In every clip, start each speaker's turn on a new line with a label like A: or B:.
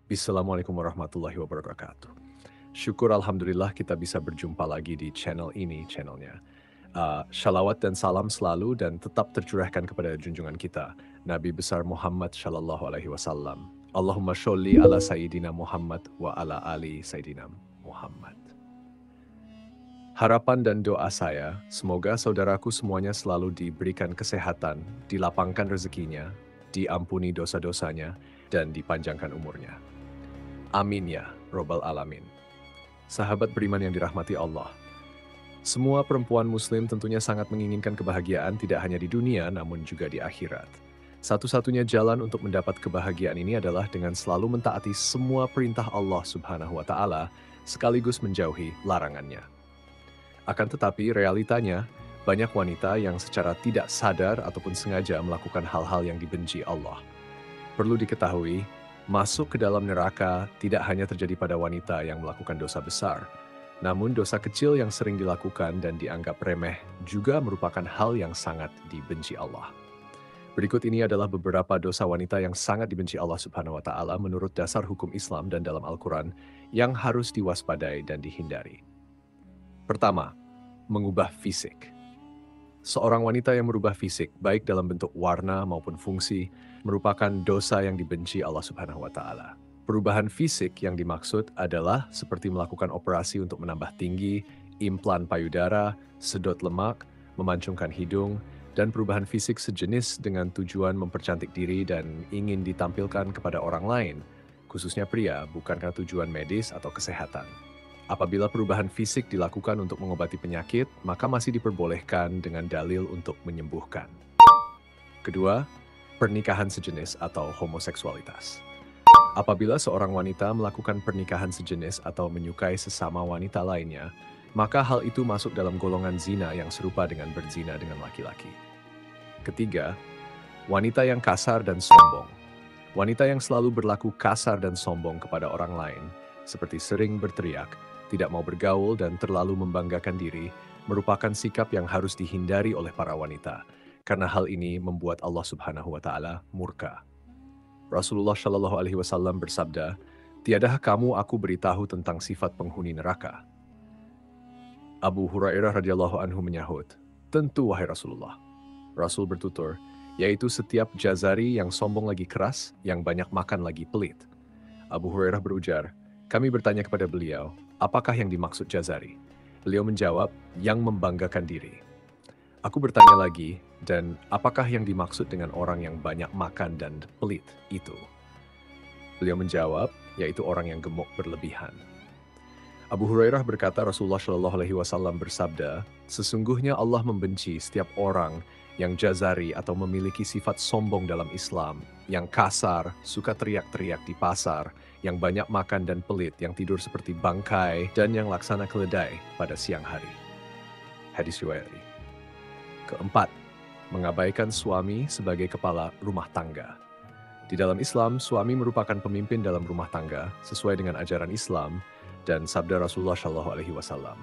A: Assalamualaikum warahmatullahi wabarakatuh. Syukur alhamdulillah kita bisa berjumpa lagi di channel ini, channelnya. Shalawat dan salam selalu dan tetap tercurahkan kepada junjungan kita, Nabi besar Muhammad Shallallahu Alaihi Wasallam. Allahumma sholli ala Sayyidina Muhammad wa ala ali Sayyidina Muhammad. Harapan dan doa saya, semoga saudaraku semuanya selalu diberikan kesehatan, dilapangkan rezekinya, diampuni dosa-dosanya, dan dipanjangkan umurnya. Amin ya Robbal Alamin. Sahabat beriman yang dirahmati Allah. Semua perempuan muslim tentunya sangat menginginkan kebahagiaan tidak hanya di dunia namun juga di akhirat. Satu-satunya jalan untuk mendapat kebahagiaan ini adalah dengan selalu mentaati semua perintah Allah Subhanahu wa taala sekaligus menjauhi larangannya. Akan tetapi realitanya banyak wanita yang secara tidak sadar ataupun sengaja melakukan hal-hal yang dibenci Allah. Perlu diketahui, masuk ke dalam neraka tidak hanya terjadi pada wanita yang melakukan dosa besar, namun dosa kecil yang sering dilakukan dan dianggap remeh juga merupakan hal yang sangat dibenci Allah. Berikut ini adalah beberapa dosa wanita yang sangat dibenci Allah Subhanahu wa taala menurut dasar hukum Islam dan dalam Al-Quran yang harus diwaspadai dan dihindari. Pertama, mengubah fisik. Seorang wanita yang merubah fisik, baik dalam bentuk warna maupun fungsi, merupakan dosa yang dibenci Allah Subhanahu wa taala. Perubahan fisik yang dimaksud adalah seperti melakukan operasi untuk menambah tinggi, implan payudara, sedot lemak, memancungkan hidung, dan perubahan fisik sejenis dengan tujuan mempercantik diri dan ingin ditampilkan kepada orang lain, khususnya pria, bukan karena tujuan medis atau kesehatan. Apabila perubahan fisik dilakukan untuk mengobati penyakit, maka masih diperbolehkan dengan dalil untuk menyembuhkan. Kedua, pernikahan sejenis atau homoseksualitas. Apabila seorang wanita melakukan pernikahan sejenis atau menyukai sesama wanita lainnya, maka hal itu masuk dalam golongan zina yang serupa dengan berzina dengan laki-laki. Ketiga, wanita yang kasar dan sombong. Wanita yang selalu berlaku kasar dan sombong kepada orang lain, seperti sering berteriak, tidak mau bergaul dan terlalu membanggakan diri, merupakan sikap yang harus dihindari oleh para wanita, karena hal ini membuat Allah Subhanahu wa taala murka. Rasulullah Shallallahu Alaihi Wasallam bersabda, "Tiadakah kamu aku beritahu tentang sifat penghuni neraka?" Abu Hurairah radhiyallahu anhu menyahut, "Tentu wahai Rasulullah." Rasul bertutur, yaitu setiap jazari yang sombong lagi keras, yang banyak makan lagi pelit. Abu Hurairah berujar, kami bertanya kepada beliau, apakah yang dimaksud jazari? Beliau menjawab, yang membanggakan diri. Aku bertanya lagi, dan apakah yang dimaksud dengan orang yang banyak makan dan pelit itu? Beliau menjawab, yaitu orang yang gemuk berlebihan. Abu Hurairah berkata Rasulullah Shallallahu Alaihi Wasallam bersabda, sesungguhnya Allah membenci setiap orang yang jazari atau memiliki sifat sombong dalam Islam, yang kasar, suka teriak-teriak di pasar, yang banyak makan dan pelit, yang tidur seperti bangkai, dan yang laksana keledai pada siang hari. Hadis riwayat. Keempat, mengabaikan suami sebagai kepala rumah tangga. Di dalam Islam, suami merupakan pemimpin dalam rumah tangga sesuai dengan ajaran Islam dan sabda Rasulullah Shallallahu Alaihi Wasallam.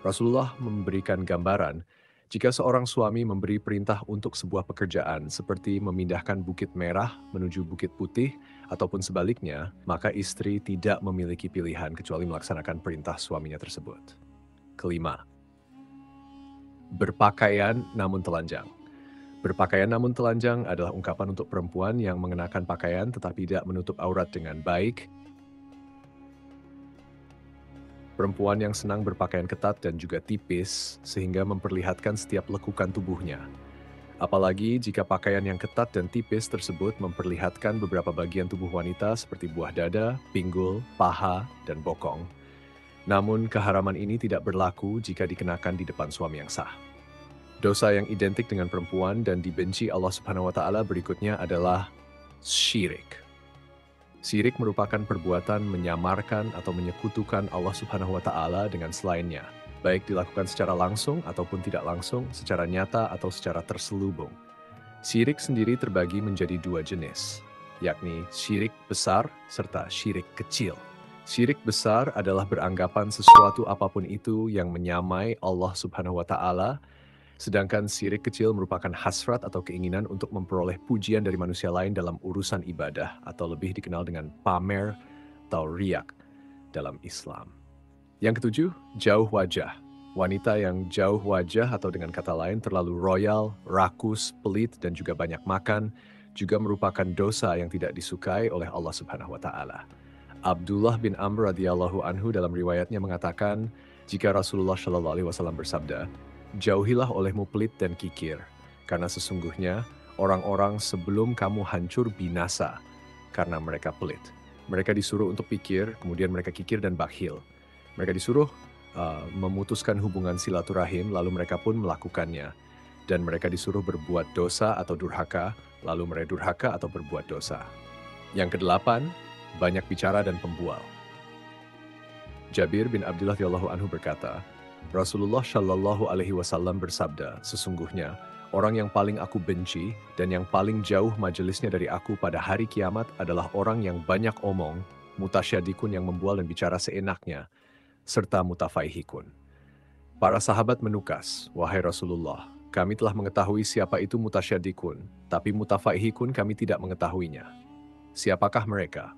A: Rasulullah memberikan gambaran jika seorang suami memberi perintah untuk sebuah pekerjaan seperti memindahkan Bukit Merah menuju Bukit Putih ataupun sebaliknya, maka istri tidak memiliki pilihan kecuali melaksanakan perintah suaminya tersebut. Kelima, berpakaian namun telanjang. Berpakaian namun telanjang adalah ungkapan untuk perempuan yang mengenakan pakaian tetapi tidak menutup aurat dengan baik. Perempuan yang senang berpakaian ketat dan juga tipis sehingga memperlihatkan setiap lekukan tubuhnya. Apalagi jika pakaian yang ketat dan tipis tersebut memperlihatkan beberapa bagian tubuh wanita seperti buah dada, pinggul, paha, dan bokong. Namun keharaman ini tidak berlaku jika dikenakan di depan suami yang sah. Dosa yang identik dengan perempuan dan dibenci Allah Subhanahu wa taala berikutnya adalah syirik. Syirik merupakan perbuatan menyamarkan atau menyekutukan Allah Subhanahu wa taala dengan selainnya, baik dilakukan secara langsung ataupun tidak langsung, secara nyata atau secara terselubung. Syirik sendiri terbagi menjadi dua jenis, yakni syirik besar serta syirik kecil. Syirik besar adalah beranggapan sesuatu apapun itu yang menyamai Allah Subhanahu wa taala Sedangkan sirik kecil merupakan hasrat atau keinginan untuk memperoleh pujian dari manusia lain dalam urusan ibadah atau lebih dikenal dengan pamer atau riak dalam Islam. Yang ketujuh, jauh wajah. Wanita yang jauh wajah atau dengan kata lain terlalu royal, rakus, pelit, dan juga banyak makan juga merupakan dosa yang tidak disukai oleh Allah Subhanahu wa taala. Abdullah bin Amr radhiyallahu anhu dalam riwayatnya mengatakan, jika Rasulullah Shallallahu alaihi wasallam bersabda, "Jauhilah olehmu pelit dan kikir, karena sesungguhnya orang-orang sebelum kamu hancur binasa karena mereka pelit." Mereka disuruh untuk pikir, kemudian mereka kikir dan bakhil. Mereka disuruh memutuskan hubungan silaturahim, lalu mereka pun melakukannya. Dan mereka disuruh berbuat dosa atau durhaka, lalu mereka durhaka atau berbuat dosa. Yang kedelapan, banyak bicara dan pembual. Jabir bin Abdullah radhiyallahu anhu berkata, Rasulullah Shallallahu alaihi wasallam bersabda, sesungguhnya orang yang paling aku benci dan yang paling jauh majelisnya dari aku pada hari kiamat adalah orang yang banyak omong, mutasyadikun yang membual dan bicara seenaknya, serta mutafaihikun. Para sahabat menukas, wahai Rasulullah, kami telah mengetahui siapa itu mutasyadikun, tapi mutafaihikun kami tidak mengetahuinya. Siapakah mereka?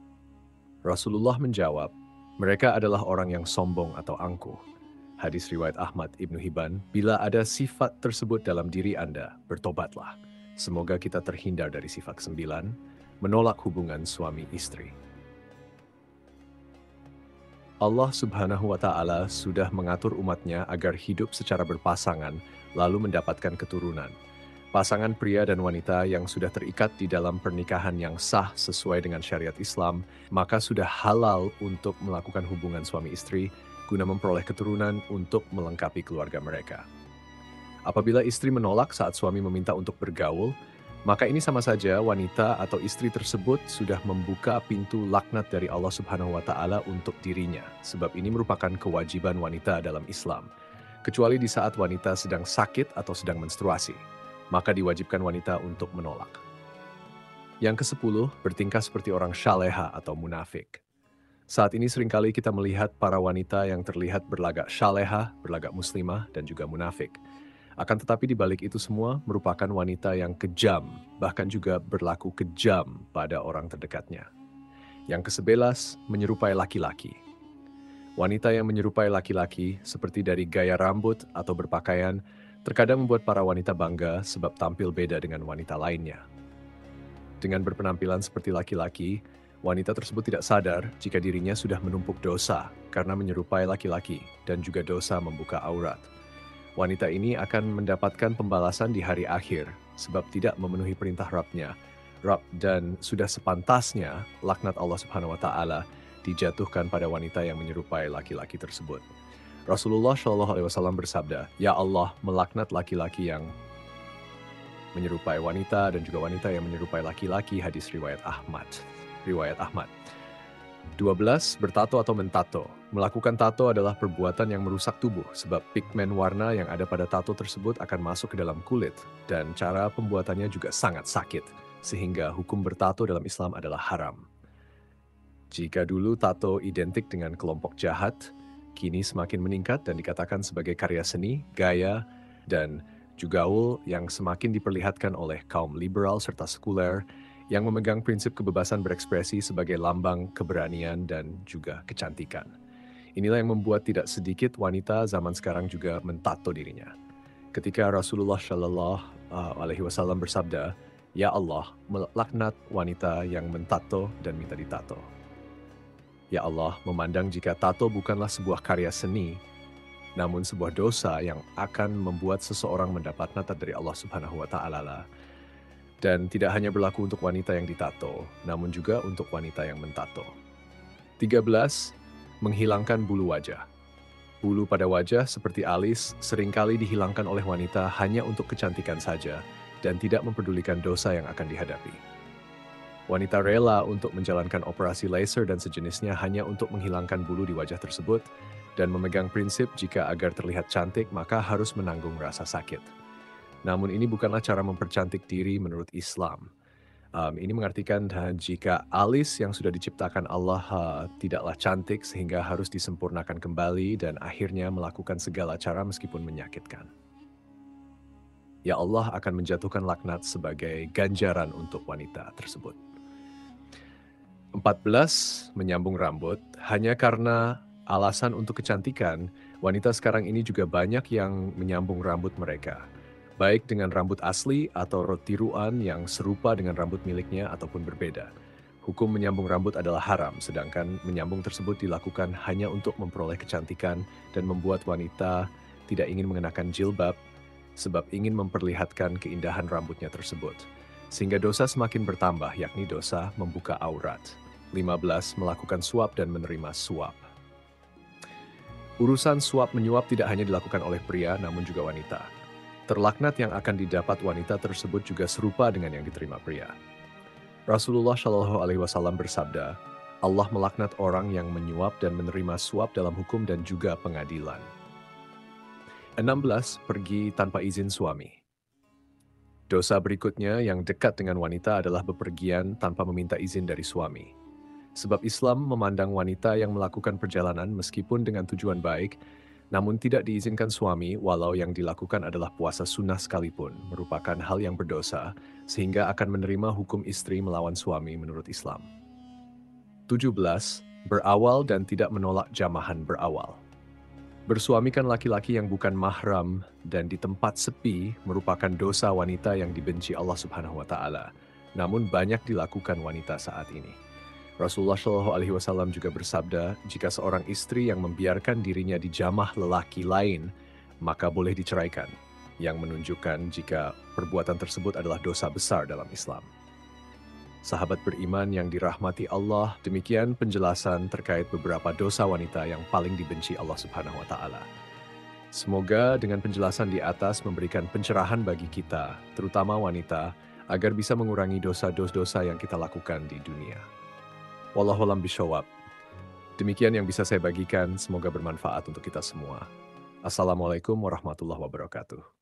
A: Rasulullah menjawab, mereka adalah orang yang sombong atau angkuh. Hadis riwayat Ahmad Ibnu Hibban, bila ada sifat tersebut dalam diri Anda, bertobatlah. Semoga kita terhindar dari sifat 9, menolak hubungan suami istri. Allah Subhanahu wa Ta'ala sudah mengatur umatnya agar hidup secara berpasangan, lalu mendapatkan keturunan. Pasangan pria dan wanita yang sudah terikat di dalam pernikahan yang sah sesuai dengan syariat Islam, maka sudah halal untuk melakukan hubungan suami istri guna memperoleh keturunan untuk melengkapi keluarga mereka. Apabila istri menolak saat suami meminta untuk bergaul, maka ini sama saja wanita atau istri tersebut sudah membuka pintu laknat dari Allah Subhanahu wa Ta'ala untuk dirinya, sebab ini merupakan kewajiban wanita dalam Islam. Kecuali di saat wanita sedang sakit atau sedang menstruasi, maka diwajibkan wanita untuk menolak. Yang ke-10, bertingkah seperti orang syaleha atau munafik. Saat ini seringkali kita melihat para wanita yang terlihat berlagak syaleha, berlagak muslimah, dan juga munafik. Akan tetapi di balik itu semua merupakan wanita yang kejam, bahkan juga berlaku kejam pada orang terdekatnya. Yang ke-11, menyerupai laki-laki. Wanita yang menyerupai laki-laki, seperti dari gaya rambut atau berpakaian, terkadang membuat para wanita bangga sebab tampil beda dengan wanita lainnya. Dengan berpenampilan seperti laki-laki, wanita tersebut tidak sadar jika dirinya sudah menumpuk dosa karena menyerupai laki-laki dan juga dosa membuka aurat. Wanita ini akan mendapatkan pembalasan di hari akhir sebab tidak memenuhi perintah Rabb-nya. Dan sudah sepantasnya laknat Allah Subhanahu wa Ta'ala dijatuhkan pada wanita yang menyerupai laki-laki tersebut. Rasulullah Shallallahu alaihi wasallam bersabda, "Ya Allah, melaknat laki-laki yang menyerupai wanita dan juga wanita yang menyerupai laki-laki." Hadis riwayat Ahmad. 12. Bertato atau mentato. Melakukan tato adalah perbuatan yang merusak tubuh sebab pigmen warna yang ada pada tato tersebut akan masuk ke dalam kulit dan cara pembuatannya juga sangat sakit sehingga hukum bertato dalam Islam adalah haram. Jika dulu tato identik dengan kelompok jahat, kini semakin meningkat dan dikatakan sebagai karya seni, gaya, dan jugaul yang semakin diperlihatkan oleh kaum liberal serta sekuler yang memegang prinsip kebebasan berekspresi sebagai lambang keberanian dan juga kecantikan. Inilah yang membuat tidak sedikit wanita zaman sekarang juga mentato dirinya. Ketika Rasulullah Shallallahu alaihi wasallam bersabda, "Ya Allah, melaknat wanita yang mentato dan minta ditato." Ya Allah, memandang jika tato bukanlah sebuah karya seni, namun sebuah dosa yang akan membuat seseorang mendapat laknat dari Allah Subhanahu wa Ta'ala. Dan tidak hanya berlaku untuk wanita yang ditato, namun juga untuk wanita yang mentato. 13. Menghilangkan bulu wajah. Bulu pada wajah seperti alis seringkali dihilangkan oleh wanita hanya untuk kecantikan saja dan tidak mempedulikan dosa yang akan dihadapi. Wanita rela untuk menjalankan operasi laser dan sejenisnya hanya untuk menghilangkan bulu di wajah tersebut dan memegang prinsip jika agar terlihat cantik maka harus menanggung rasa sakit. Namun ini bukanlah cara mempercantik diri menurut Islam. Ini mengartikan jika alis yang sudah diciptakan Allah tidaklah cantik sehingga harus disempurnakan kembali dan akhirnya melakukan segala cara meskipun menyakitkan. ya Allah akan menjatuhkan laknat sebagai ganjaran untuk wanita tersebut. 14. Menyambung rambut. Hanya karena alasan untuk kecantikan, wanita sekarang ini juga banyak yang menyambung rambut mereka. Baik dengan rambut asli atau tiruan yang serupa dengan rambut miliknya ataupun berbeda. Hukum menyambung rambut adalah haram, sedangkan menyambung tersebut dilakukan hanya untuk memperoleh kecantikan dan membuat wanita tidak ingin mengenakan jilbab sebab ingin memperlihatkan keindahan rambutnya tersebut. Sehingga dosa semakin bertambah, yakni dosa membuka aurat. 15. Melakukan suap dan menerima suap. Urusan suap menyuap tidak hanya dilakukan oleh pria, namun juga wanita. Terlaknat yang akan didapat wanita tersebut juga serupa dengan yang diterima pria. Rasulullah Shallallahu Alaihi Wasallam bersabda, Allah melaknat orang yang menyuap dan menerima suap dalam hukum dan juga pengadilan. 16. Pergi tanpa izin suami. Dosa berikutnya yang dekat dengan wanita adalah bepergian tanpa meminta izin dari suami. Sebab Islam memandang wanita yang melakukan perjalanan meskipun dengan tujuan baik, namun tidak diizinkan suami walau yang dilakukan adalah puasa sunnah sekalipun, merupakan hal yang berdosa, sehingga akan menerima hukum istri melawan suami menurut Islam. 17. Berawal dan tidak menolak jamahan berawal. Bersuamikan laki-laki yang bukan mahram dan di tempat sepi merupakan dosa wanita yang dibenci Allah Subhanahu wa Ta'ala. Namun banyak dilakukan wanita saat ini. Rasulullah Shallallahu Alaihi Wasallam juga bersabda, jika seorang istri yang membiarkan dirinya dijamah lelaki lain, maka boleh diceraikan, yang menunjukkan jika perbuatan tersebut adalah dosa besar dalam Islam. Sahabat beriman yang dirahmati Allah, demikian penjelasan terkait beberapa dosa wanita yang paling dibenci Allah Subhanahu wa Ta'ala. Semoga dengan penjelasan di atas memberikan pencerahan bagi kita, terutama wanita, agar bisa mengurangi dosa-dosa yang kita lakukan di dunia. Wallahu a'lam bishawab. Demikian yang bisa saya bagikan, semoga bermanfaat untuk kita semua. Assalamualaikum warahmatullahi wabarakatuh.